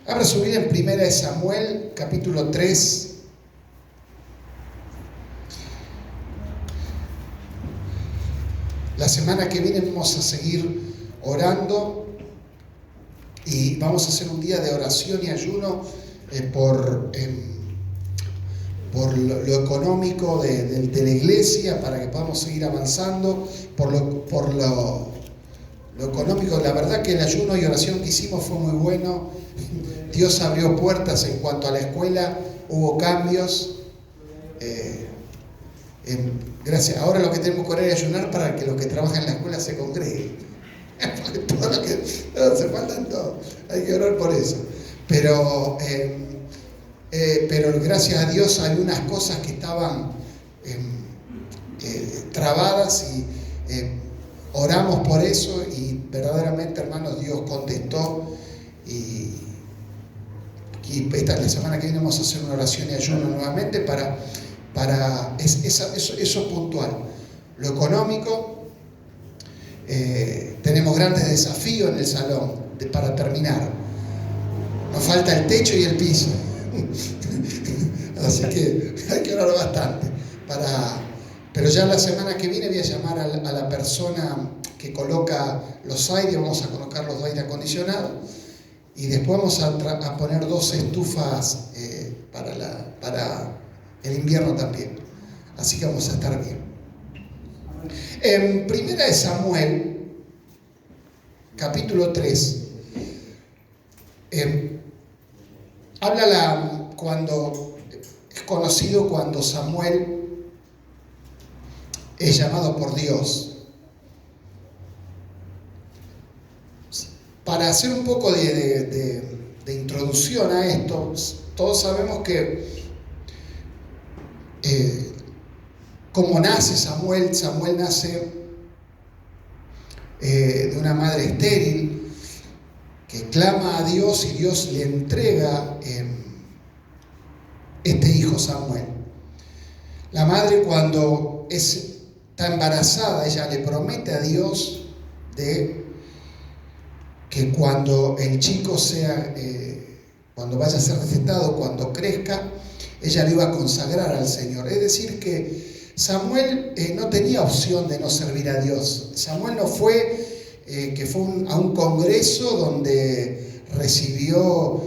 Abra su Biblia en Primera de Samuel, capítulo 3. La semana que viene vamos a seguir orando y vamos a hacer un día de oración y ayuno por lo económico de la iglesia, para que podamos seguir avanzando, por lo económico. La verdad que el ayuno y oración que hicimos fue muy bueno. Dios abrió puertas en cuanto a la escuela, hubo cambios. Gracias. Ahora lo que tenemos que orar es ayunar para que los que trabajan en la escuela se congreguen. Porque todo lo que se faltan todo. Hay que orar por eso. Pero gracias a Dios hay unas cosas que estaban trabadas y oramos por eso, y verdaderamente, hermanos, Dios contestó. Y la semana que viene vamos a hacer una oración y ayuno nuevamente para eso puntual. Lo económico, tenemos grandes desafíos en el salón para terminar. Nos falta el techo y el piso. Así que hay que orar bastante. Pero ya la semana que viene voy a llamar a la persona que coloca los aires. Vamos a colocar los aire acondicionados. Y después vamos a poner 2 estufas para el invierno también. Así que vamos a estar bien. En Primera de Samuel, capítulo 3, habla cuando es conocido cuando Samuel es llamado por Dios. Para hacer un poco de introducción a esto, todos sabemos que cómo nace Samuel. Samuel nace de una madre estéril que clama a Dios, y Dios le entrega este hijo Samuel. La madre, cuando está embarazada, ella le promete a Dios que cuando el chico cuando vaya a ser destetado, cuando crezca, ella lo iba a consagrar al Señor. Es decir, que Samuel no tenía opción de no servir a Dios. Samuel no fue a un congreso donde recibió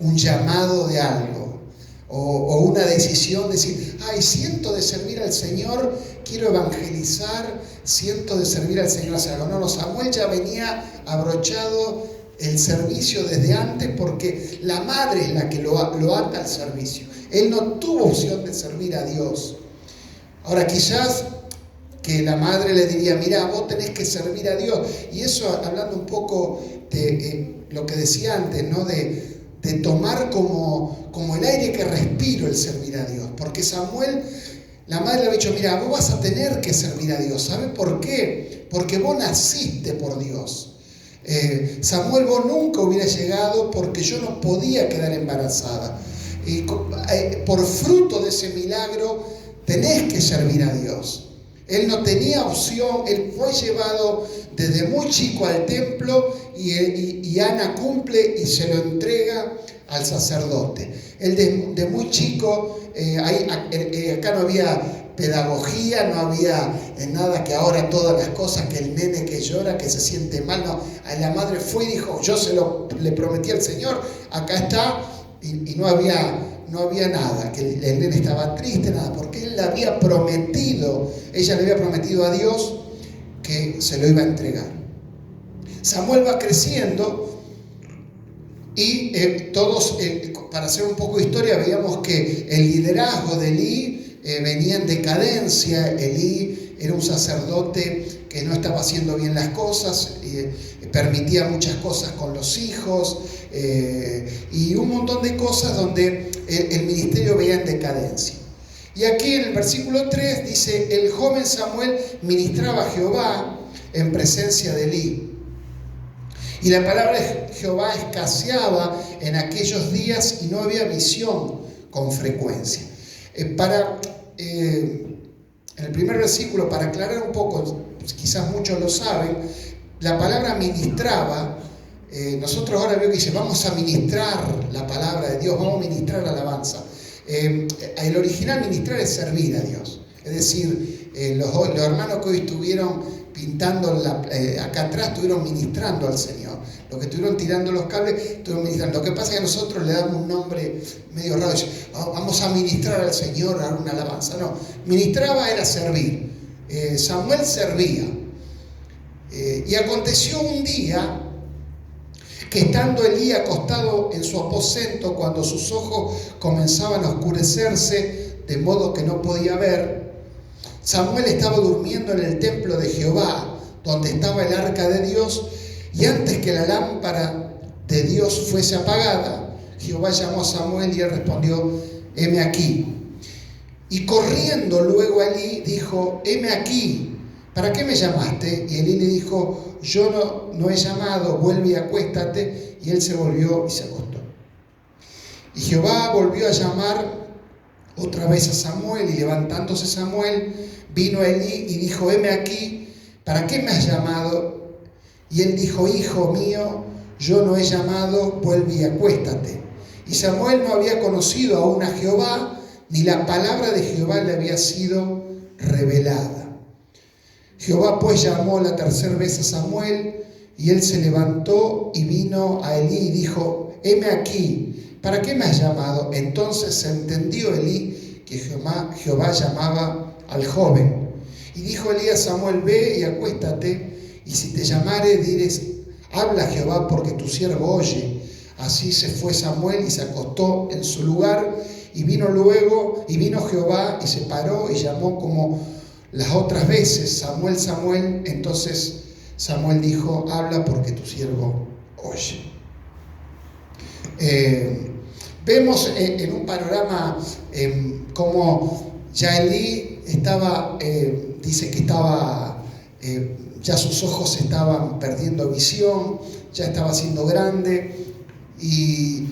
un llamado de algo, o una decisión de decir: ay, siento de servir al Señor, quiero evangelizar, siento de servir al Señor hacia algo. No, Samuel ya venía abrochado el servicio desde antes, porque la madre es la que lo ata al servicio. Él no tuvo opción de servir a Dios. Ahora, quizás que la madre le diría: mira, vos tenés que servir a Dios. Y eso, hablando un poco de lo que decía antes, ¿no? De tomar como el aire que respiro el servir a Dios. Porque Samuel, la madre le había dicho: mira, vos vas a tener que servir a Dios. ¿Sabes por qué? Porque vos naciste por Dios. Samuel, vos nunca hubieras llegado, porque yo no podía quedar embarazada. Y por fruto de ese milagro tenés que servir a Dios. Él no tenía opción. Él fue llevado desde muy chico al templo, y Ana cumple y se lo entrega al sacerdote. Él de muy chico, acá no había pedagogía, no había nada que ahora todas las cosas, que el nene que llora, que se siente mal. No, la madre fue y dijo: yo le prometí al Señor, acá está. Y no había nada, que el nene estaba triste, nada, porque ella le había prometido a Dios que se lo iba a entregar. Samuel va creciendo, y todos, para hacer un poco de historia, veíamos que el liderazgo de Elí venía en decadencia. Elí era un sacerdote que no estaba haciendo bien las cosas, permitía muchas cosas con los hijos, y un montón de cosas donde el ministerio veía en decadencia. Y aquí en el versículo 3 dice: el joven Samuel ministraba a Jehová en presencia de Elí. Y la palabra de Jehová escaseaba en aquellos días, y no había visión con frecuencia. En el primer versículo, para aclarar un poco, quizás muchos lo saben, la palabra ministraba nosotros ahora veo que dice, vamos a ministrar la palabra de Dios, vamos a ministrar alabanza. El original ministrar es servir a Dios. Es decir, los hermanos que hoy estuvieron pintando acá atrás estuvieron ministrando al Señor. Los que estuvieron tirando los cables estuvieron ministrando. Lo que pasa es que nosotros le damos un nombre medio raro. Vamos a ministrar al Señor, a dar una alabanza. No, ministraba era servir. Samuel servía. Y aconteció un día que estando Elí acostado en su aposento, cuando sus ojos comenzaban a oscurecerse, de modo que no podía ver, Samuel estaba durmiendo en el templo de Jehová, donde estaba el arca de Dios, y antes que la lámpara de Dios fuese apagada, Jehová llamó a Samuel y él respondió, heme aquí. Y corriendo luego a Elí dijo, heme aquí, ¿para qué me llamaste? Y Elí le dijo, yo no he llamado, vuelve y acuéstate. Y él se volvió y se acostó. Y Jehová volvió a llamar otra vez a Samuel, y levantándose Samuel, vino a Elí y dijo, heme aquí, ¿para qué me has llamado? Y él dijo, hijo mío, yo no he llamado, vuelve y acuéstate. Y Samuel no había conocido aún a Jehová, ni la palabra de Jehová le había sido revelada. Jehová pues llamó la tercera vez a Samuel, y él se levantó y vino a Elí y dijo, heme aquí, ¿para qué me has llamado? Entonces entendió Elí que Jehová llamaba al joven. Y dijo Elí a Samuel, ve y acuéstate, y si te llamare, diles, habla Jehová, porque tu siervo oye. Así se fue Samuel y se acostó en su lugar, y vino Jehová y se paró y llamó como las otras veces, Samuel, Samuel. Entonces Samuel dijo, habla porque tu siervo oye. Vemos en un panorama como ya Elí estaba, dice que estaba, ya sus ojos estaban perdiendo visión, ya estaba siendo grande, y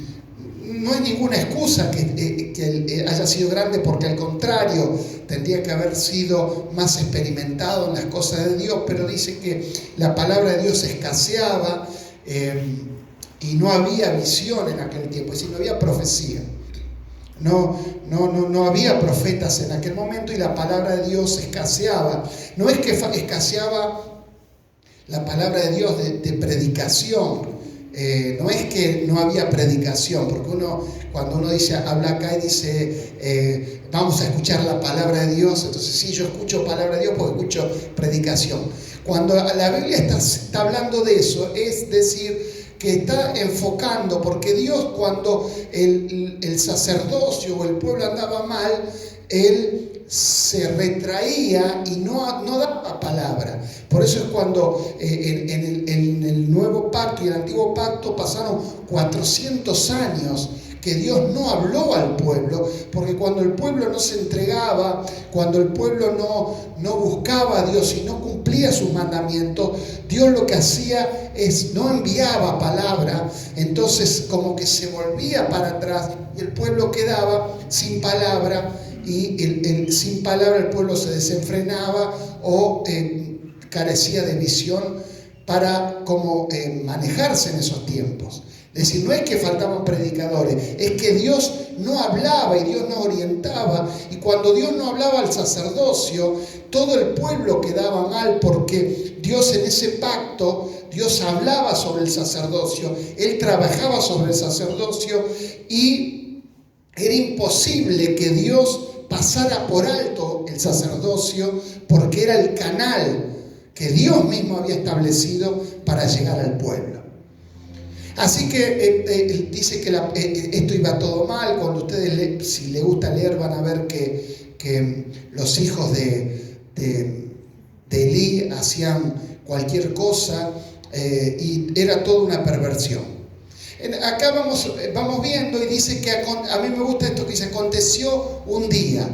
no hay ninguna excusa que haya sido grande, porque al contrario, tendría que haber sido más experimentado en las cosas de Dios, pero dice que la palabra de Dios escaseaba y no había visión en aquel tiempo, es decir, no había profecía. No había profetas en aquel momento, y la palabra de Dios escaseaba. No es que escaseaba la palabra de Dios de predicación, no es que no había predicación, porque cuando uno dice, habla acá y dice, vamos a escuchar la palabra de Dios, entonces sí, yo escucho palabra de Dios porque escucho predicación. Cuando la Biblia está hablando de eso, es decir, que está enfocando, porque Dios, cuando el sacerdocio o el pueblo andaba mal, Él se retraía y no daba palabra. Por eso es cuando en el nuevo pacto y el antiguo pacto pasaron 400 años que Dios no habló al pueblo, porque cuando el pueblo no se entregaba, cuando el pueblo no buscaba a Dios y no cumplía sus mandamientos, Dios lo que hacía es no enviaba palabra, entonces como que se volvía para atrás y el pueblo quedaba sin palabra, y sin palabra el pueblo se desenfrenaba o carecía de visión para cómo manejarse en esos tiempos. Es decir, no es que faltaban predicadores, es que Dios no hablaba y Dios no orientaba, y cuando Dios no hablaba al sacerdocio, todo el pueblo quedaba mal, porque Dios en ese pacto, Dios hablaba sobre el sacerdocio, Él trabajaba sobre el sacerdocio, y era imposible que Dios pasara por alto el sacerdocio, porque era el canal que Dios mismo había establecido para llegar al pueblo. Así que dice que esto iba todo mal. Cuando ustedes, si les gusta leer, van a ver que los hijos de Elí hacían cualquier cosa, y era toda una perversión. Acá vamos viendo, y dice que a mí me gusta esto que dice, aconteció un día.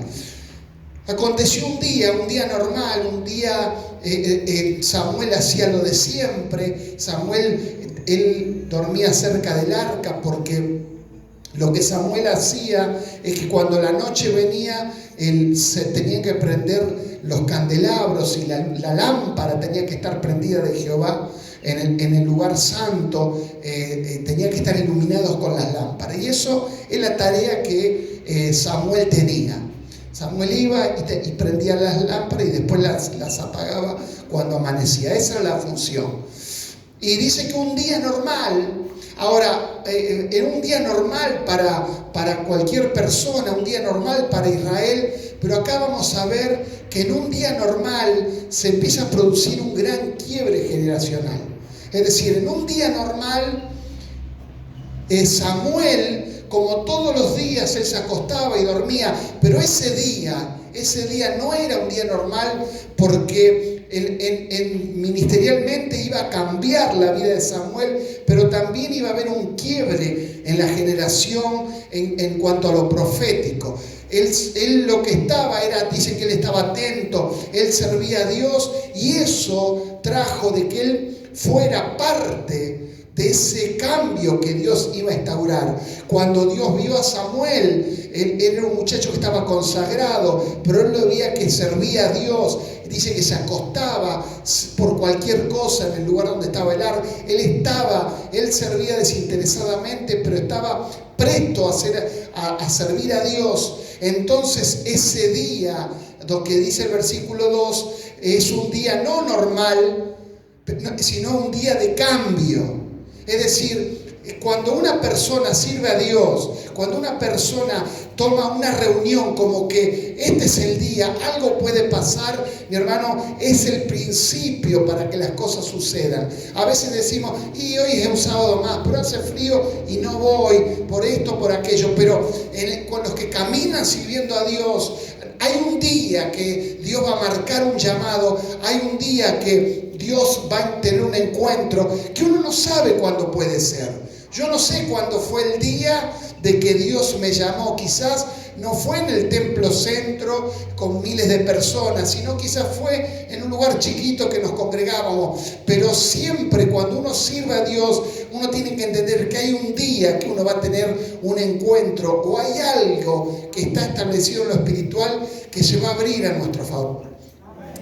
Aconteció un día normal, un día Samuel hacía lo de siempre. Samuel, él dormía cerca del arca, porque lo que Samuel hacía es que cuando la noche venía, se tenían que prender los candelabros y la lámpara tenía que estar prendida de Jehová. en el lugar santo, tenían que estar iluminados con las lámparas. Y eso es la tarea que Samuel tenía. Samuel iba y prendía las lámparas y después las apagaba cuando amanecía. Esa era la función. Y dice que un día normal, ahora, en un día normal para cualquier persona, un día normal para Israel, pero acá vamos a ver que en un día normal se empieza a producir un gran quiebre generacional. Es decir, en un día normal, Samuel, como todos los días, él se acostaba y dormía, pero ese día no era un día normal porque ministerialmente iba a cambiar la vida de Samuel, pero también iba a haber un quiebre en la generación en cuanto a lo profético. Él lo que estaba dice que él estaba atento, él servía a Dios y eso trajo de que él fuera parte de ese cambio que Dios iba a instaurar. Cuando Dios vio a Samuel, él era un muchacho que estaba consagrado, pero él lo veía que servía a Dios. Dice que se acostaba por cualquier cosa en el lugar donde estaba el arca. Él servía desinteresadamente, pero estaba presto a servir a Dios. Entonces ese día, lo que dice el versículo 2, es un día no normal, sino un día de cambio. Es decir, cuando una persona sirve a Dios, cuando una persona toma una reunión como que este es el día, algo puede pasar, mi hermano, es el principio para que las cosas sucedan. A veces decimos, y hoy es un sábado más, pero hace frío y no voy, por esto, por aquello, pero con los que caminan sirviendo a Dios, hay un día que Dios va a marcar un llamado, hay un día que Dios va a tener un encuentro que uno no sabe cuándo puede ser. Yo no sé cuándo fue el día de que Dios me llamó. Quizás no fue en el templo centro con miles de personas, sino quizás fue en un lugar chiquito que nos congregábamos. Pero siempre cuando uno sirve a Dios, uno tiene que entender que hay un día que uno va a tener un encuentro o hay algo que está establecido en lo espiritual que se va a abrir a nuestro favor.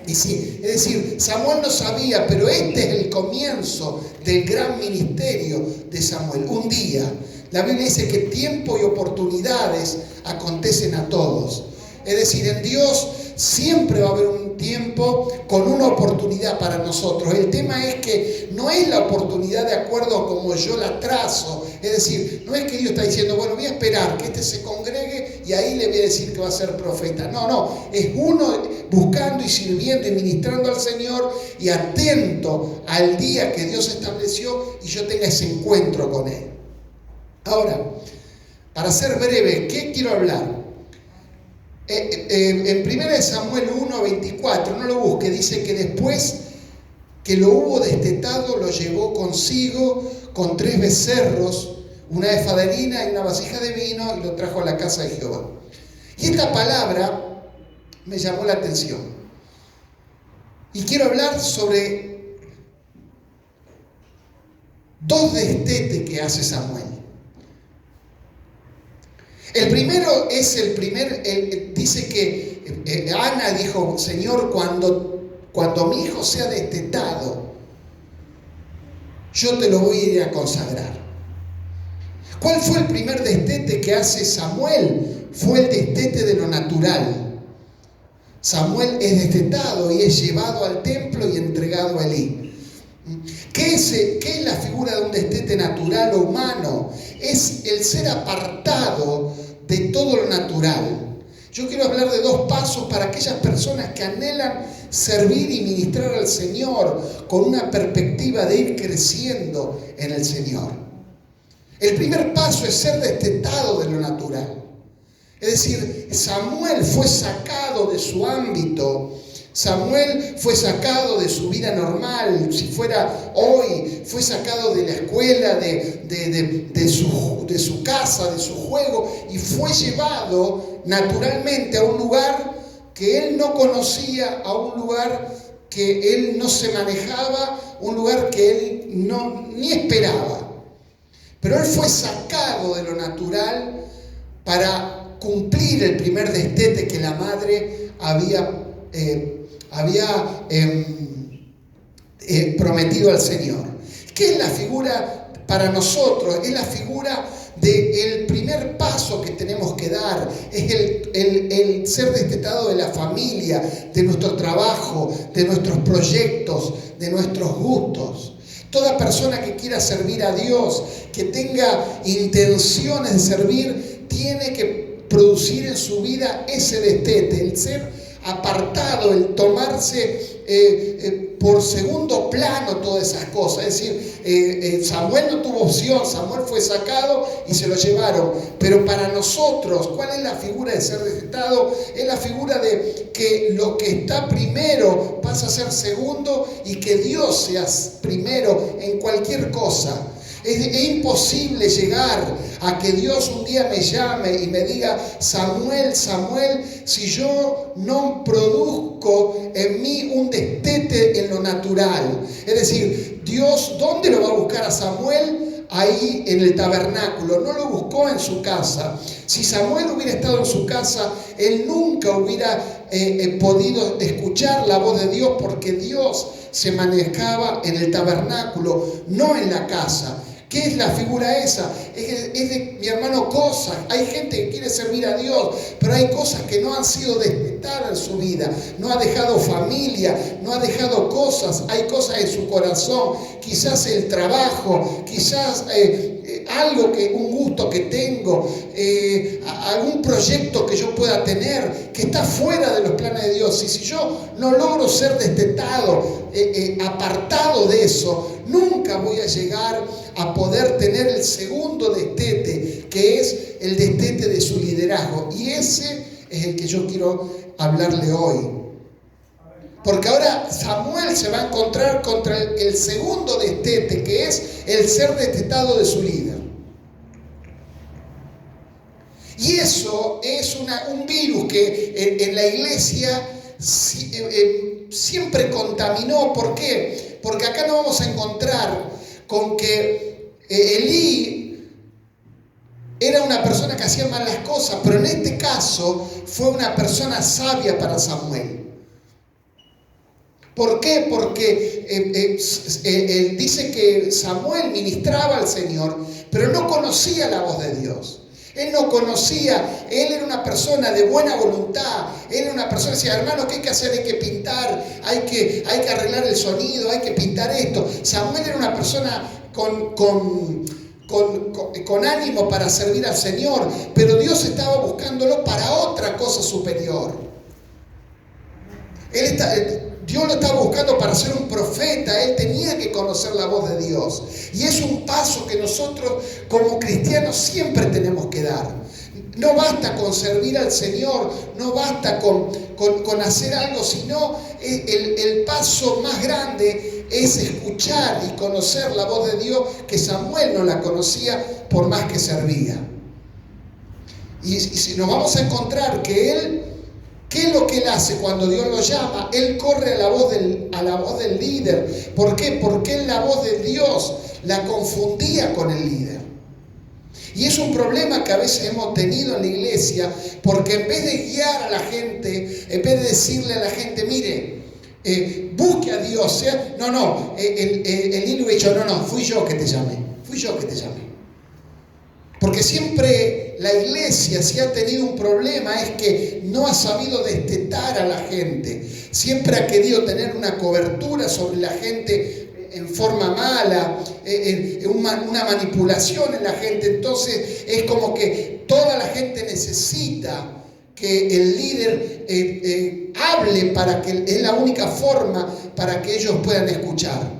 Y sí, es decir, Samuel no sabía, pero este es el comienzo del gran ministerio de Samuel. Un día, la Biblia dice que tiempo y oportunidades acontecen a todos. Es decir, en Dios siempre va a haber un tiempo con una oportunidad para nosotros. El tema es que no es la oportunidad de acuerdo a como yo la trazo. Es decir, no es que Dios está diciendo, bueno, voy a esperar que este se congregue y ahí le voy a decir que va a ser profeta. No, es uno buscando y sirviendo y ministrando al Señor y atento al día que Dios estableció y yo tenga ese encuentro con Él. Ahora, para ser breve, ¿qué quiero hablar? En 1 Samuel 1:24, no lo busque, dice que después que lo hubo destetado, lo llevó consigo con 3 becerros, una efa de harina y una vasija de vino, y lo trajo a la casa de Jehová. Y esta palabra me llamó la atención. Y quiero hablar sobre 2 destetes que hace Samuel. El primero es dice que Ana dijo, Señor, cuando mi hijo sea destetado, yo te lo voy a ir a consagrar. ¿Cuál fue el primer destete que hace Samuel? Fue el destete de lo natural. Samuel es destetado y es llevado al templo y entregado a Elí. ¿Qué es la figura de un destete natural o humano? Es el ser apartado de todo lo natural. Yo quiero hablar de 2 pasos para aquellas personas que anhelan servir y ministrar al Señor con una perspectiva de ir creciendo en el Señor. El primer paso es ser destetado de lo natural. Es decir, Samuel fue sacado de su ámbito. Samuel fue sacado de su vida normal, si fuera hoy, fue sacado de la escuela, de su casa, de su juego, y fue llevado naturalmente a un lugar que él no conocía, a un lugar que él no se manejaba, un lugar que él ni esperaba. Pero él fue sacado de lo natural para cumplir el primer destete que la madre había prometido al Señor. ¿Qué es la figura para nosotros? Es la figura del primer paso que tenemos que dar. Es el ser destetado de la familia, de nuestro trabajo, de nuestros proyectos, de nuestros gustos. Toda persona que quiera servir a Dios, que tenga intenciones de servir, tiene que producir en su vida ese destete, el ser apartado, el tomarse por segundo plano todas esas cosas. Es decir, Samuel no tuvo opción, Samuel fue sacado y se lo llevaron. Pero para nosotros, ¿cuál es la figura de ser destetado? Es la figura de que lo que está primero pasa a ser segundo y que Dios sea primero en cualquier cosa. Es imposible llegar a que Dios un día me llame y me diga: Samuel, Samuel, si yo no produzco en mí un destete en lo natural. Es decir, Dios, ¿dónde lo va a buscar a Samuel? Ahí en el tabernáculo. No lo buscó en su casa. Si Samuel hubiera estado en su casa, él nunca hubiera podido escuchar la voz de Dios, porque Dios se manejaba en el tabernáculo, no en la casa. ¿Qué es la figura esa? Es de, mi hermano, cosas. Hay gente que quiere servir a Dios, pero hay cosas que no han sido destetadas en su vida. No ha dejado familia, no ha dejado cosas. Hay cosas en su corazón. Quizás el trabajo, quizás algo un gusto que tengo, algún proyecto que yo pueda tener que está fuera de los planes de Dios. Y si yo no logro ser destetado, apartado de eso, nunca voy a llegar a poder tener el segundo destete, que es el destete de su liderazgo. Y ese es el que yo quiero hablarle hoy. Porque ahora Samuel se va a encontrar contra el segundo destete, que es el ser destetado de su líder. Y eso es un virus que en la iglesia siempre contaminó. ¿Por qué? Porque acá no vamos a encontrar con que Elí era una persona que hacía mal las cosas, pero en este caso fue una persona sabia para Samuel. ¿Por qué? Porque dice que Samuel ministraba al Señor, pero no conocía la voz de Dios. Él no conocía, él era una persona de buena voluntad, él era una persona que decía: hermano, ¿qué hay que hacer? Hay que pintar, hay que arreglar el sonido, hay que pintar esto. Samuel era una persona con ánimo para servir al Señor, pero Dios estaba buscándolo para otra cosa superior. Dios lo estaba buscando para ser un profeta. Él tenía que conocer la voz de Dios. Y es un paso que nosotros como cristianos siempre tenemos que dar. No basta con servir al Señor, no basta con hacer algo, sino el paso más grande es escuchar y conocer la voz de Dios, que Samuel no la conocía por más que servía. Y si nos vamos a encontrar que él, ¿qué es lo que él hace cuando Dios lo llama? Él corre a la voz del líder. ¿Por qué? Porque él la voz de Dios la confundía con el líder. Y es un problema que a veces hemos tenido en la iglesia, porque en vez de guiar a la gente, en vez de decirle a la gente: mire, busque a Dios, el líder ha dicho: no, fui yo que te llamé. Porque siempre la iglesia, si ha tenido un problema, es que no ha sabido destetar a la gente. Siempre ha querido tener una cobertura sobre la gente en forma mala, una manipulación en la gente. Entonces es como que toda la gente necesita que el líder hable, para que es la única forma para que ellos puedan escuchar.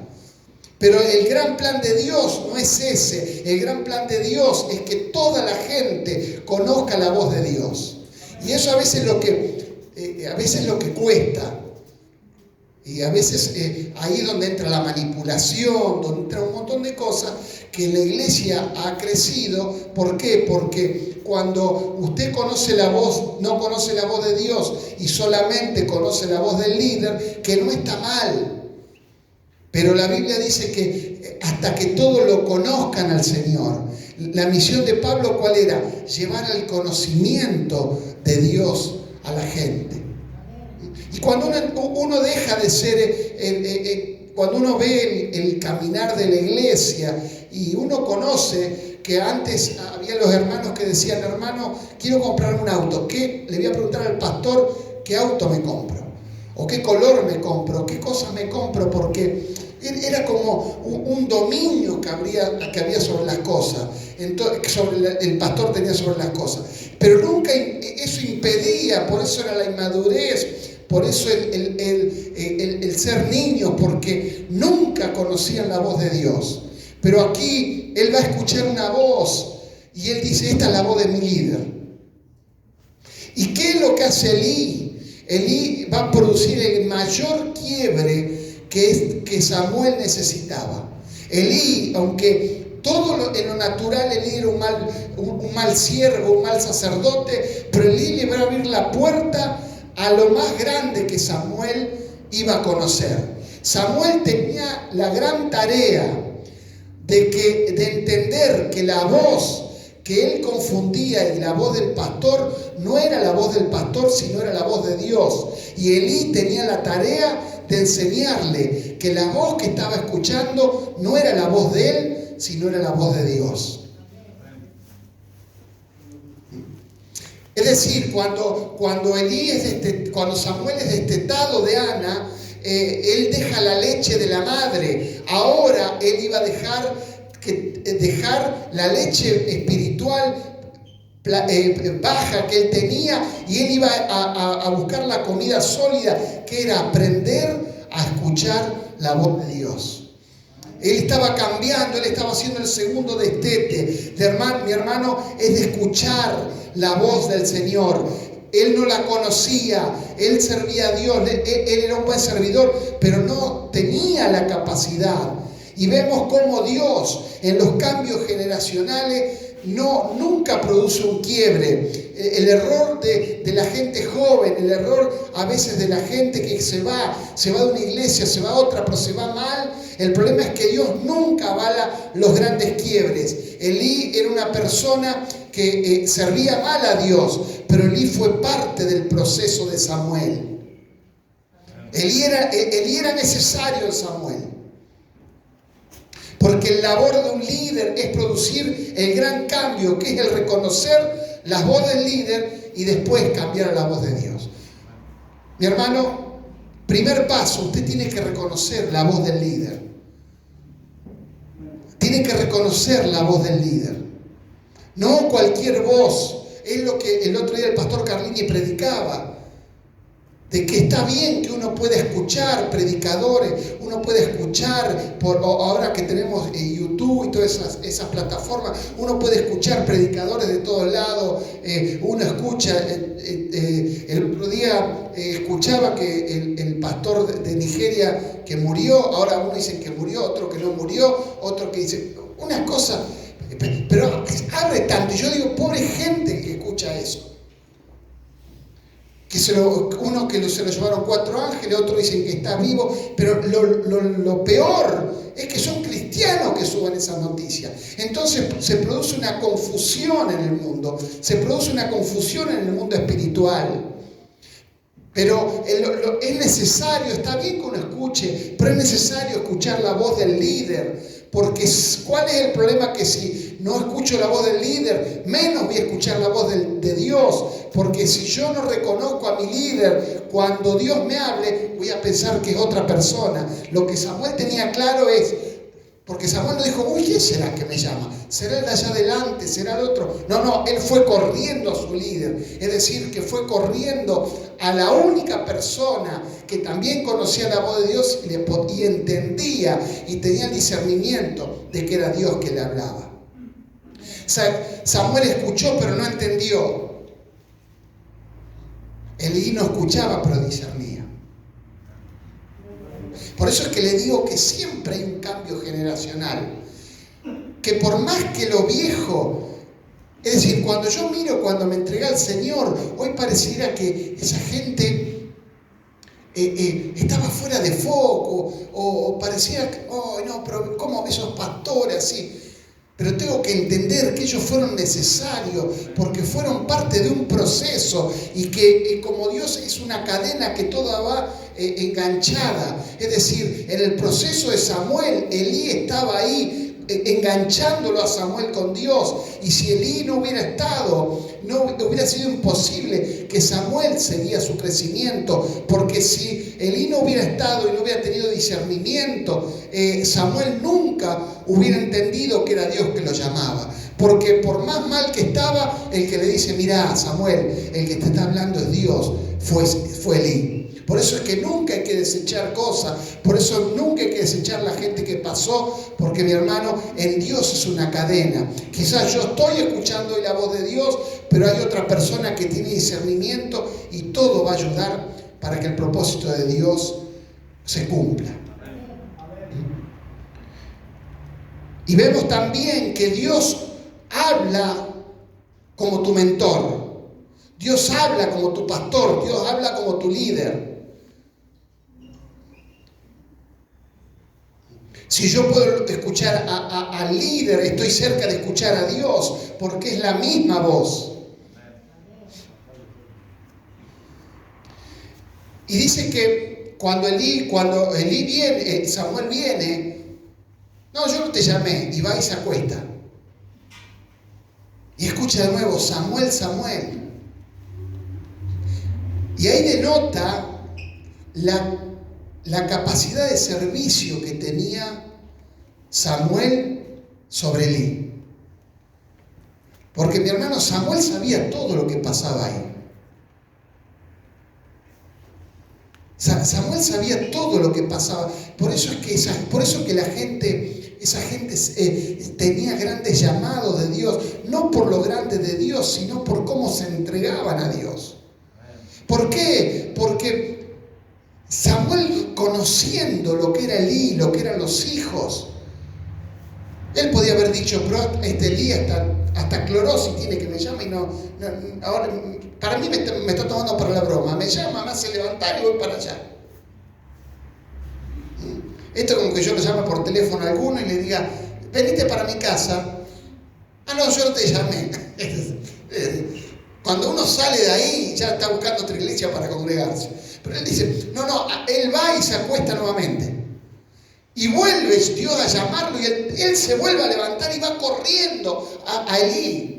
Pero el gran plan de Dios no es ese. El gran plan de Dios es que toda la gente conozca la voz de Dios. Y eso a veces es lo que cuesta. Y a veces ahí es donde entra la manipulación, donde entra un montón de cosas que la iglesia ha crecido. ¿Por qué? Porque cuando usted conoce la voz, no conoce la voz de Dios y solamente conoce la voz del líder, que no está mal. Pero la Biblia dice que hasta que todos lo conozcan al Señor. La misión de Pablo, ¿cuál era? Llevar al conocimiento de Dios a la gente. Y cuando uno deja de ser cuando uno ve el caminar de la iglesia y uno conoce que antes había los hermanos que decían, hermano, quiero comprar un auto, ¿qué? Le voy a preguntar al pastor qué auto me compro, o qué color me compro, qué cosas me compro, porque era como un dominio que había sobre las cosas, el pastor tenía sobre las cosas, pero nunca eso impedía, por eso era la inmadurez, por eso el ser niños, porque nunca conocían la voz de Dios. Pero aquí él va a escuchar una voz y él dice, esta es la voz de mi líder. ¿Y qué es lo que hace Elí? Elí va a producir el mayor quiebre que Samuel necesitaba. Elí, aunque en lo natural Elí era un mal siervo, un mal sacerdote, pero Elí le va a abrir la puerta a lo más grande que Samuel iba a conocer. Samuel tenía la gran tarea de entender que la voz que él confundía y la voz del pastor no era la voz del pastor, sino era la voz de Dios. Y Elí tenía la tarea de enseñarle que la voz que estaba escuchando no era la voz de él, sino era la voz de Dios. Es decir, cuando Samuel es destetado de Ana, él deja la leche de la madre. Ahora él iba a dejar la leche espiritual baja que él tenía, y él iba a buscar la comida sólida, que era aprender a escuchar la voz de Dios. Él estaba cambiando, él estaba haciendo el segundo destete. Mi hermano, es de escuchar la voz del Señor. Él no la conocía, él servía a Dios, él era un buen servidor, pero no tenía la capacidad. Y vemos cómo Dios en los cambios generacionales nunca produce un quiebre. El error de la gente joven, el error a veces de la gente que se va de una iglesia, se va a otra, pero se va mal. El problema es que Dios nunca avala los grandes quiebres. Elí era una persona que servía mal a Dios, pero Elí fue parte del proceso de Samuel. Elí era necesario en Samuel. Porque el labor de un líder es producir el gran cambio, que es el reconocer la voz del líder y después cambiar a la voz de Dios. Mi hermano, primer paso, usted tiene que reconocer la voz del líder. Tiene que reconocer la voz del líder. No cualquier voz. Es lo que el otro día el pastor Carlini predicaba. De que está bien que uno pueda escuchar predicadores, uno puede escuchar, ahora que tenemos YouTube y todas esas plataformas, uno puede escuchar predicadores de todos lados, uno escucha, el otro día escuchaba que el pastor de Nigeria que murió, ahora uno dice que murió, otro que no murió, otro que dice una cosa, pero abre tanto, y yo digo, pobre gente que escucha eso. Uno que se lo llevaron 4 ángeles, otro dicen que está vivo, pero lo peor es que son cristianos que suben esas noticias. Entonces se produce una confusión en el mundo, se produce una confusión en el mundo espiritual. Pero es necesario, está bien que uno escuche, pero es necesario escuchar la voz del líder. Porque ¿cuál es el problema? Que si no escucho la voz del líder, menos voy a escuchar la voz de Dios. Porque si yo no reconozco a mi líder, cuando Dios me hable, voy a pensar que es otra persona. Lo que Samuel tenía claro es, porque Samuel no dijo, uy, ¿quién será que me llama? ¿Será el de allá adelante? ¿Será el otro? No, él fue corriendo a su líder. Es decir, que fue corriendo a la única persona que también conocía la voz de Dios y entendía y tenía el discernimiento de que era Dios que le hablaba. Samuel escuchó, pero no entendió. Elí no escuchaba, pero discernía. Por eso es que le digo que siempre hay un cambio generacional. Que por más que lo viejo, es decir, cuando me entregué al Señor, hoy pareciera que esa gente estaba fuera de foco, o parecía que, pero ¿cómo esos pastores así? Pero tengo que entender que ellos fueron necesarios porque fueron parte de un proceso y que como Dios es una cadena que toda va enganchada. Es decir, en el proceso de Samuel, Elí estaba ahí enganchándolo a Samuel con Dios. Y si Elí no hubiera estado, no hubiera sido imposible que Samuel seguía su crecimiento, porque si Elí no hubiera estado y no hubiera tenido discernimiento, Samuel nunca hubiera entendido que era Dios que lo llamaba. Porque por más mal que estaba, el que le dice: mirá, Samuel, el que te está hablando es Dios, fue Elí. Por eso es que nunca hay que desechar cosas, por eso nunca hay que desechar la gente que pasó, porque, mi hermano, en Dios es una cadena. Quizás yo estoy escuchando hoy la voz de Dios, pero hay otra persona que tiene discernimiento y todo va a ayudar para que el propósito de Dios se cumpla. Y vemos también que Dios habla como tu mentor, Dios habla como tu pastor, Dios habla como tu líder. Si yo puedo escuchar al líder, estoy cerca de escuchar a Dios, porque es la misma voz. Y dice que cuando Elí viene, Samuel viene: no, yo no te llamé, y va y se acuesta. Y escucha de nuevo: Samuel, Samuel. Y ahí denota la capacidad de servicio que tenía Samuel sobre Elí. Porque, mi hermano, Samuel sabía todo lo que pasaba ahí. Samuel sabía todo lo que pasaba. Por eso que esa gente tenía grandes llamados de Dios, no por lo grande de Dios, sino por cómo se entregaban a Dios. ¿Por qué? Porque Samuel, conociendo lo que era Elí, lo que eran los hijos, él podía haber dicho: pero este Elí hasta clorosis tiene que me llama y no ahora para mí me está tomando para la broma, me llama, me hace levantar y voy para allá. Esto es como que yo le llame por teléfono a alguno y le diga: venite para mi casa. Ah, no, yo no te llamé. Cuando uno sale de ahí, ya está buscando otra iglesia para congregarse. Pero él dice: no, él va y se acuesta nuevamente. Y vuelve Dios a llamarlo, y él se vuelve a levantar y va corriendo a Elí.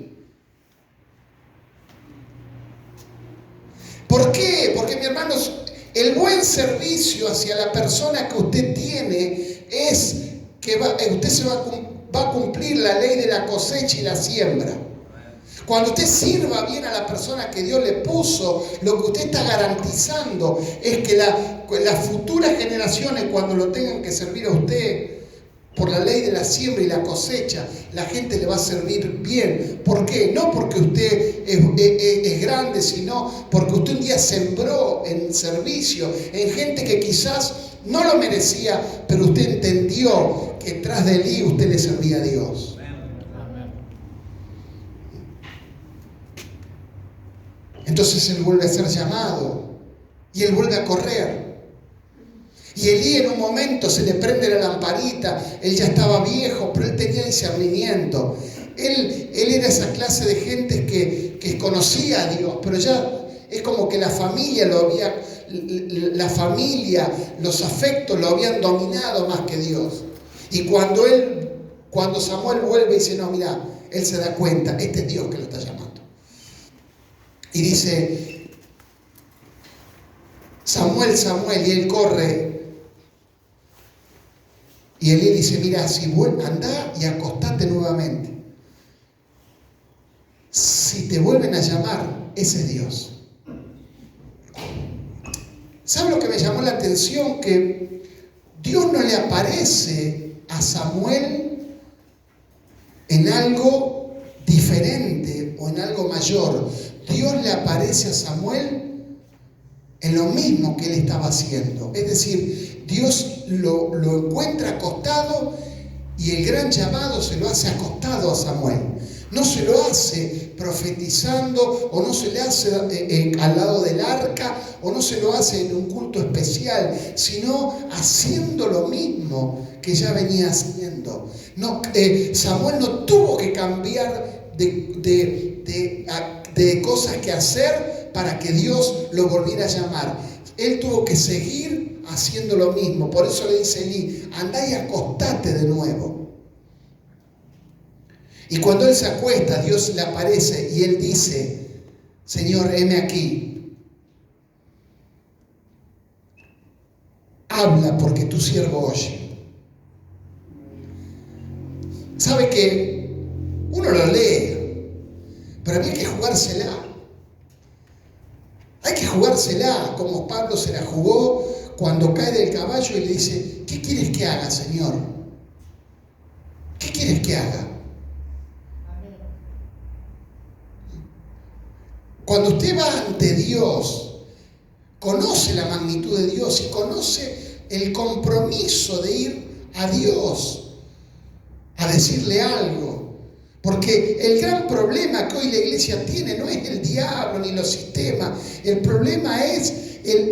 ¿Por qué? Porque, mis hermanos, el buen servicio hacia la persona que usted tiene es que usted va a cumplir la ley de la cosecha y la siembra. Cuando usted sirva bien a la persona que Dios le puso, lo que usted está garantizando es que las futuras generaciones, cuando lo tengan que servir a usted, por la ley de la siembra y la cosecha, la gente le va a servir bien. ¿Por qué? No porque usted es grande, sino porque usted un día sembró en servicio, en gente que quizás no lo merecía, pero usted entendió que tras de Elí usted le servía a Dios. Entonces él vuelve a ser llamado y él vuelve a correr. Y Elí en un momento se le prende la lamparita, él ya estaba viejo, pero él tenía discernimiento. Él era esa clase de gente que conocía a Dios, pero ya es como que la familia, los afectos lo habían dominado más que Dios. Y cuando Samuel vuelve y dice: no, mira, él se da cuenta, este es Dios que lo está llamando. Y dice: Samuel, Samuel, y él corre. Y Elí dice: mira, andá y acostate nuevamente. Si te vuelven a llamar, ese es Dios. ¿Sabe lo que me llamó la atención? Que Dios no le aparece a Samuel en algo diferente o en algo mayor. Dios le aparece a Samuel en lo mismo que él estaba haciendo. Es decir, Dios lo encuentra acostado y el gran llamado se lo hace acostado a Samuel. No se lo hace profetizando, o no se le hace al lado del arca, o no se lo hace en un culto especial, sino haciendo lo mismo que ya venía haciendo. Samuel no tuvo que cambiar de cosas que hacer para que Dios lo volviera a llamar. él tuvo que seguir haciendo lo mismo. Por eso le dice Elí, andá y acostate de nuevo. Y cuando él se acuesta, Dios le aparece y él dice, Señor, heme aquí. Habla porque tu siervo oye. ¿Sabe que uno lo lee, pero había que jugársela? Hay que jugársela, como Pablo se la jugó cuando cae del caballo y le dice, ¿qué quieres que haga, Señor? ¿Qué quieres que haga? Cuando usted va ante Dios, conoce la magnitud de Dios y conoce el compromiso de ir a Dios a decirle algo. Porque el gran problema que hoy la iglesia tiene no es el diablo ni los sistemas. El problema es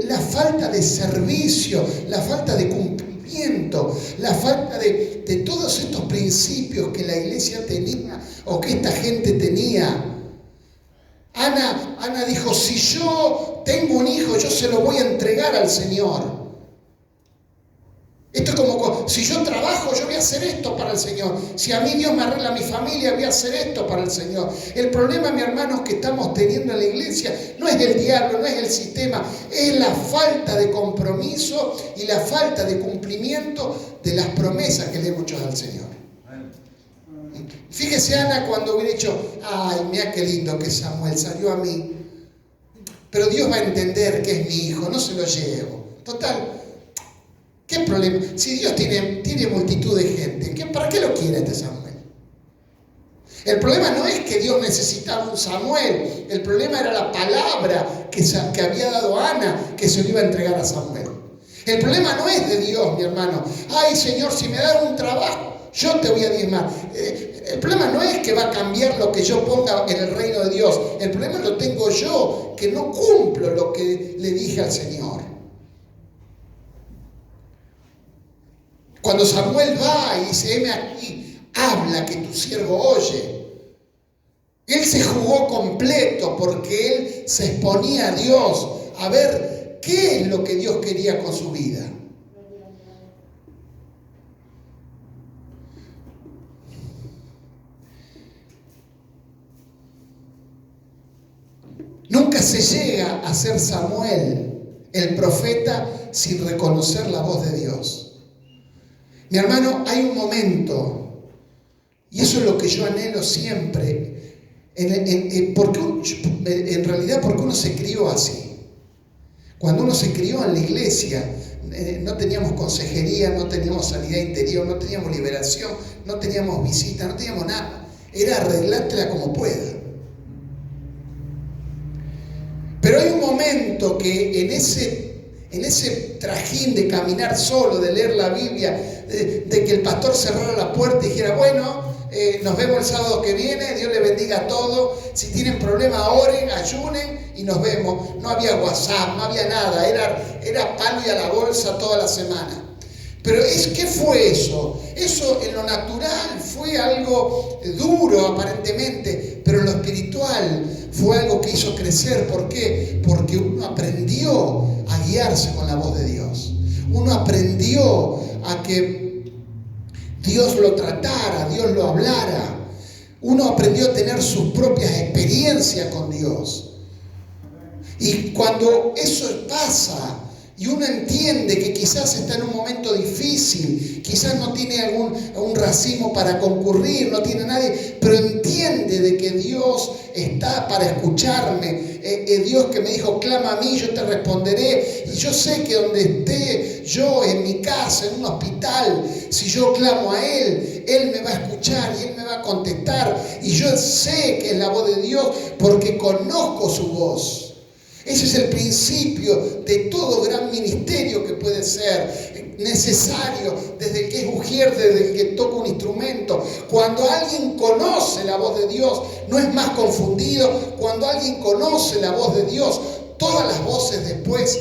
la falta de servicio, la falta de cumplimiento, la falta de todos estos principios que la iglesia tenía o que esta gente tenía. Ana dijo, si yo tengo un hijo, yo se lo voy a entregar al Señor. Esto es como, si yo trabajo, yo voy a hacer esto para el Señor. Si a mí Dios me arregla mi familia, voy a hacer esto para el Señor. El problema, mi hermanos, que estamos teniendo en la iglesia no es el diablo, no es el sistema, es la falta de compromiso y la falta de cumplimiento de las promesas que le hemos hecho al Señor. Fíjese Ana cuando hubiera dicho, ay, mira qué lindo que Samuel salió a mí, pero Dios va a entender que es mi hijo, no se lo llevo. Total, ¿qué problema? Si Dios tiene multitud de gente, ¿para qué lo quiere este Samuel? El problema no es que Dios necesitaba un Samuel, el problema era la palabra que había dado Ana, que se lo iba a entregar a Samuel. El problema no es de Dios, mi hermano. Ay, Señor, si me das un trabajo, yo te voy a diezmar. El problema no es que va a cambiar lo que yo ponga en el reino de Dios. El problema lo tengo yo, que no cumplo lo que le dije al Señor. Cuando Samuel va y dice, heme aquí, habla que tu siervo oye. Él se jugó completo porque él se exponía a Dios a ver qué es lo que Dios quería con su vida. Nunca se llega a ser Samuel, el profeta, sin reconocer la voz de Dios. Mi hermano, hay un momento, y eso es lo que yo anhelo siempre, en realidad porque uno se crió así. Cuando uno se crió en la iglesia, no teníamos consejería, no teníamos sanidad interior, no teníamos liberación, no teníamos visita, no teníamos nada. Era arreglártela como pueda. Pero hay un momento que en ese trajín de caminar solo, de leer la Biblia, de que el pastor cerrara la puerta y dijera, bueno, nos vemos el sábado que viene, Dios le bendiga a todos, si tienen problema oren, ayunen y nos vemos. No había WhatsApp, no había nada, era palo y a la bolsa toda la semana. Pero ¿qué fue eso? Eso en lo natural fue algo duro aparentemente, pero en lo espiritual fue algo que hizo crecer. ¿Por qué? Porque uno aprendió a guiarse con la voz de Dios. Uno aprendió a que Dios lo tratara, Dios lo hablara. Uno aprendió a tener sus propias experiencias con Dios. Y cuando eso pasa, y uno entiende que quizás está en un momento difícil, quizás no tiene algún racimo para concurrir, no tiene nadie, pero entiende de que Dios está para escucharme. Dios que me dijo, clama a mí, yo te responderé. Y yo sé que donde esté yo, en mi casa, en un hospital, si yo clamo a Él, Él me va a escuchar y Él me va a contestar. Y yo sé que es la voz de Dios porque conozco su voz. Ese es el principio de todo gran ministerio que puede ser necesario, desde el que es ujier, desde el que toca un instrumento. Cuando alguien conoce la voz de Dios, no es más confundido. Cuando alguien conoce la voz de Dios, todas las voces después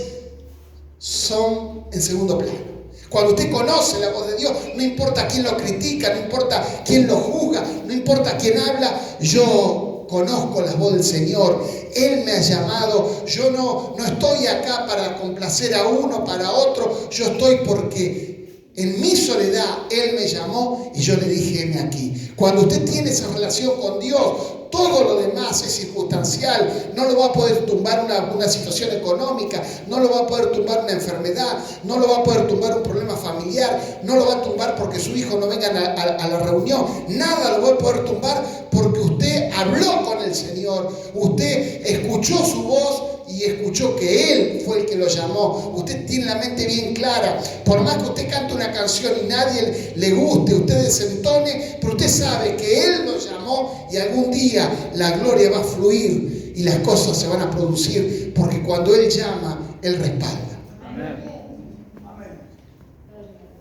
son en segundo plano. Cuando usted conoce la voz de Dios, no importa quién lo critica, no importa quién lo juzga, no importa quién habla, yo yo conozco la voz del Señor. Él me ha llamado. Yo no estoy acá para complacer a uno, para otro. Yo estoy porque en mi soledad Él me llamó y yo le dije, heme aquí. Cuando usted tiene esa relación con Dios, todo lo demás es circunstancial. No lo va a poder tumbar una situación económica, no lo va a poder tumbar una enfermedad, no lo va a poder tumbar un problema familiar, no lo va a tumbar porque su hijo no venga a la reunión. Nada lo va a poder tumbar porque usted habló con el Señor, usted escuchó su voz y escuchó que Él fue el que lo llamó. Usted tiene la mente bien clara. Por más que usted cante una canción y nadie le guste, usted desentone, pero usted sabe que Él lo llamó y algún día la gloria va a fluir y las cosas se van a producir, porque cuando Él llama, Él respalda. Amén.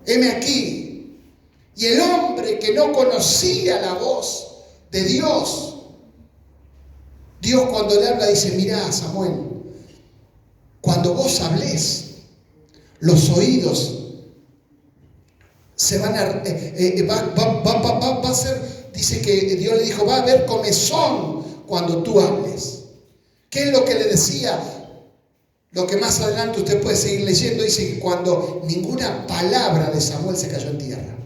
Heme aquí. Y el hombre que no conocía la voz de Dios, Dios cuando le habla dice, mirá, Samuel, cuando vos hablés, los oídos se van a... va a ser, dice que Dios le dijo, va a haber comezón cuando tú hables. ¿Qué es lo que le decía? Lo que más adelante usted puede seguir leyendo, dice que cuando ninguna palabra de Samuel se cayó en tierra.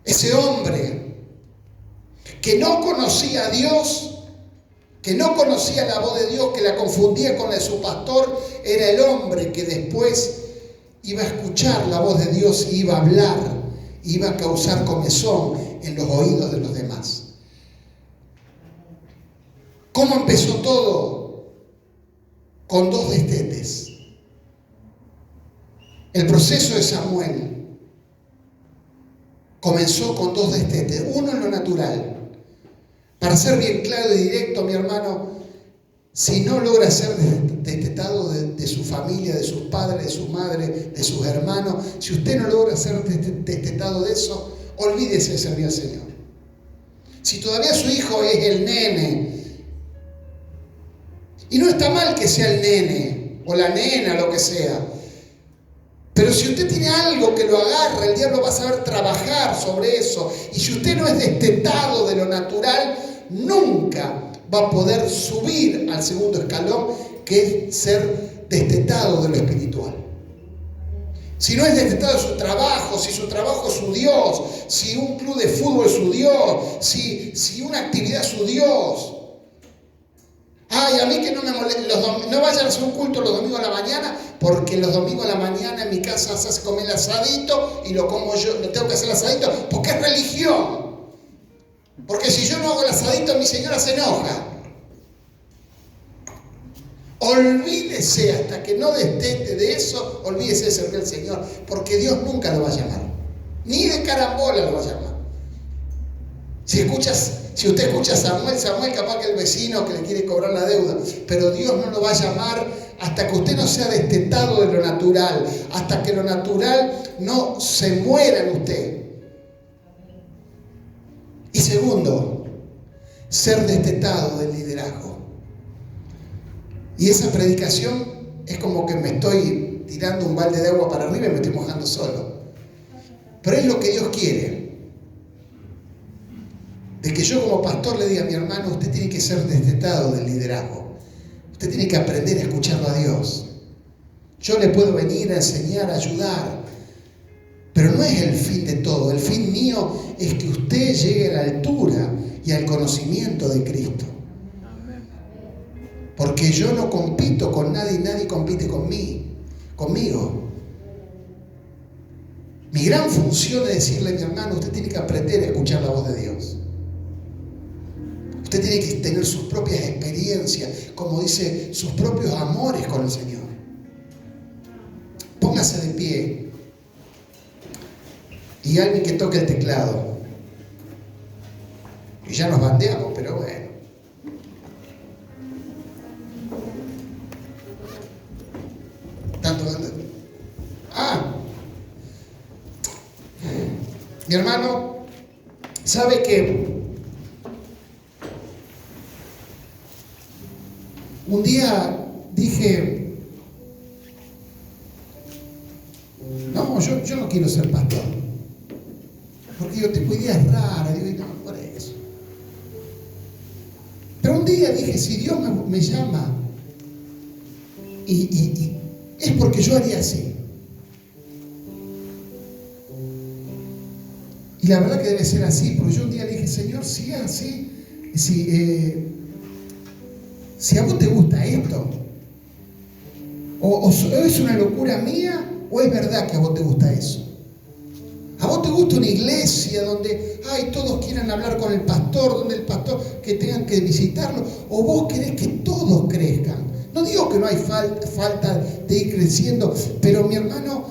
Ese hombre que no conocía a Dios, que no conocía la voz de Dios, que la confundía con la de su pastor, era el hombre que después iba a escuchar la voz de Dios y iba a hablar, iba a causar comezón en los oídos de los demás. ¿Cómo empezó todo? Con 2 destetes. El proceso de Samuel comenzó con 2 destetes, uno en lo natural. Para ser bien claro y directo, mi hermano, si no logra ser destetado de su familia, de sus padres, de su madre, de sus hermanos, si usted no logra ser destetado de eso, olvídese de servir al Señor. Si todavía su hijo es el nene, y no está mal que sea el nene, o la nena, lo que sea, pero si usted tiene algo que lo agarra, el diablo va a saber trabajar sobre eso. Y si usted no es destetado de lo natural, nunca va a poder subir al segundo escalón, que es ser destetado de lo espiritual. Si no es destetado de su trabajo, si su trabajo es su Dios, si un club de fútbol es su Dios, si una actividad es su Dios. Ay, a mí que no me moleste, no vayan a hacer un culto los domingos a la mañana, porque los domingos a la mañana en mi casa se hace comer el asadito y lo como yo, le tengo que hacer el asadito, porque es religión. Porque si yo no hago el asadito, mi señora se enoja. Olvídese, hasta que no destete de eso, olvídese de servir al Señor, porque Dios nunca lo va a llamar, ni de carambola lo va a llamar. Si usted escucha a Samuel capaz que el vecino que le quiere cobrar la deuda, pero Dios no lo va a llamar hasta que usted no sea destetado de lo natural, hasta que lo natural no se muera en usted. Y segundo, ser destetado del liderazgo. Y esa predicación es como que me estoy tirando un balde de agua para arriba y me estoy mojando solo. Pero es lo que Dios quiere. De que yo como pastor le diga a mi hermano, usted tiene que ser destetado del liderazgo. Usted tiene que aprender a escucharlo a Dios. Yo le puedo venir a enseñar, a ayudar, pero no es el fin de todo. El fin mío es que usted llegue a la altura y al conocimiento de Cristo. Porque yo no compito con nadie y nadie compite conmigo. Mi gran función es decirle a mi hermano, usted tiene que aprender a escuchar la voz de Dios. Usted tiene que tener sus propias experiencias, como dice, sus propios amores con el Señor. Póngase de pie. Y alguien que toque el teclado. Y ya nos bandeamos, pero bueno. Tanto bande. Mi hermano, ¿sabe que un día dije, no, yo no quiero ser pastor? Porque yo tengo ideas raras, digo, no, por eso. día dije, si Dios me llama, y es porque yo haría así. Y la verdad que debe ser así, porque yo un día dije, Señor, si es así, si a vos te gusta esto, o es una locura mía, o es verdad que a vos te gusta eso. ¿A vos te gusta una iglesia donde todos quieran hablar con el pastor, donde el pastor que tengan que visitarlo? ¿O vos querés que todos crezcan? No digo que no hay falta de ir creciendo, pero mi hermano,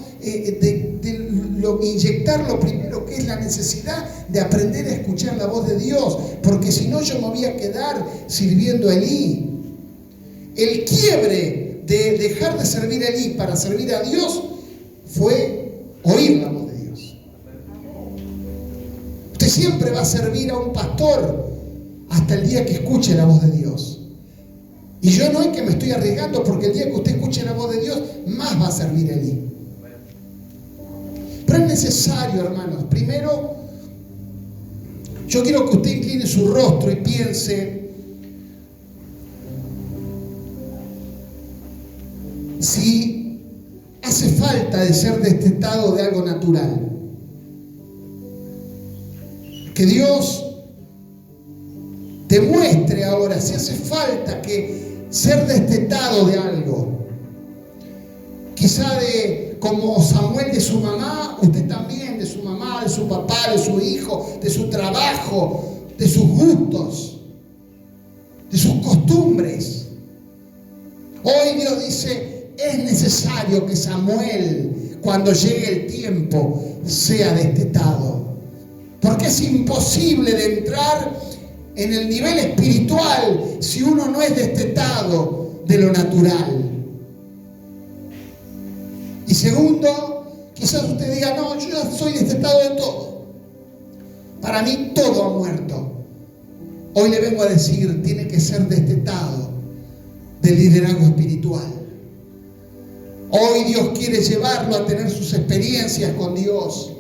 inyectar lo primero que es la necesidad de aprender a escuchar la voz de Dios, porque si no yo me voy a quedar sirviendo a Elí. El quiebre de dejar de servir a Elí para servir a Dios fue oír la voz de Dios. Usted siempre va a servir a un pastor hasta el día que escuche la voz de Dios. Y yo no es que me estoy arriesgando, porque el día que usted escuche la voz de Dios, más va a servir a Elí. Pero es necesario, hermanos. Primero, yo quiero que usted incline su rostro y piense si hace falta de ser destetado de algo natural. Que Dios te muestre ahora si hace falta que ser destetado de algo. Quizá como Samuel de su mamá, usted también de su mamá, de su papá, de su hijo, de su trabajo, de sus gustos, de sus costumbres. Hoy Dios dice, es necesario que Samuel, cuando llegue el tiempo, sea destetado. Porque es imposible de entrar en el nivel espiritual si uno no es destetado de lo natural. Y segundo, quizás usted diga, no, yo ya soy destetado de todo. Para mí todo ha muerto. Hoy le vengo a decir, tiene que ser destetado del liderazgo espiritual. Hoy Dios quiere llevarlo a tener sus experiencias con Dios.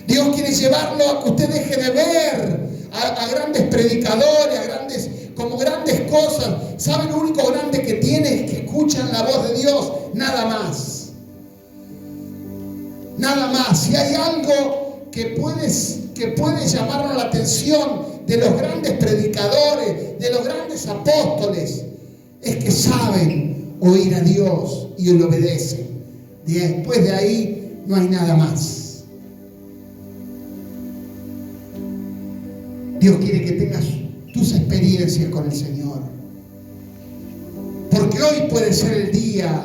Dios quiere llevarlo a que usted deje de ver a grandes predicadores, como grandes cosas. ¿Sabe lo único grande que tiene? Es que escuchan la voz de Dios, nada más. Nada más. Si hay algo que puede llamarnos la atención de los grandes predicadores, de los grandes apóstoles, es que saben oír a Dios y lo obedecen. Después de ahí no hay nada más. Dios quiere que tengas tus experiencias con el Señor. Porque hoy puede ser el día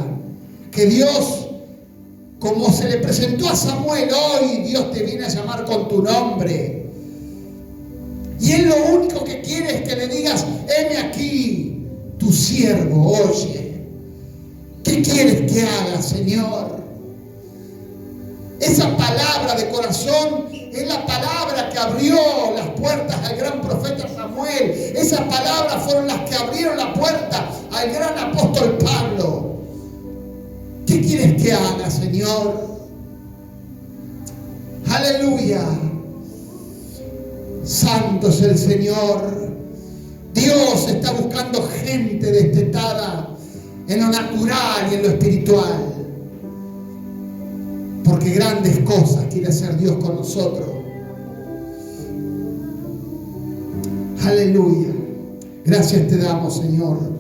que Dios, como se le presentó a Samuel, hoy Dios te viene a llamar con tu nombre. Y Él lo único que quiere es que le digas, heme aquí, tu siervo, oye. ¿Qué quieres que haga, Señor? Esa palabra de corazón es la palabra que abrió las puertas al gran profeta Samuel. Esas palabras fueron las que abrieron la puerta al gran apóstol Pablo. ¿Qué quieres que haga, Señor? Aleluya. Santo es el Señor. Dios está buscando gente destetada en lo natural y en lo espiritual. Porque grandes cosas quiere hacer Dios con nosotros. Aleluya. Gracias te damos, Señor.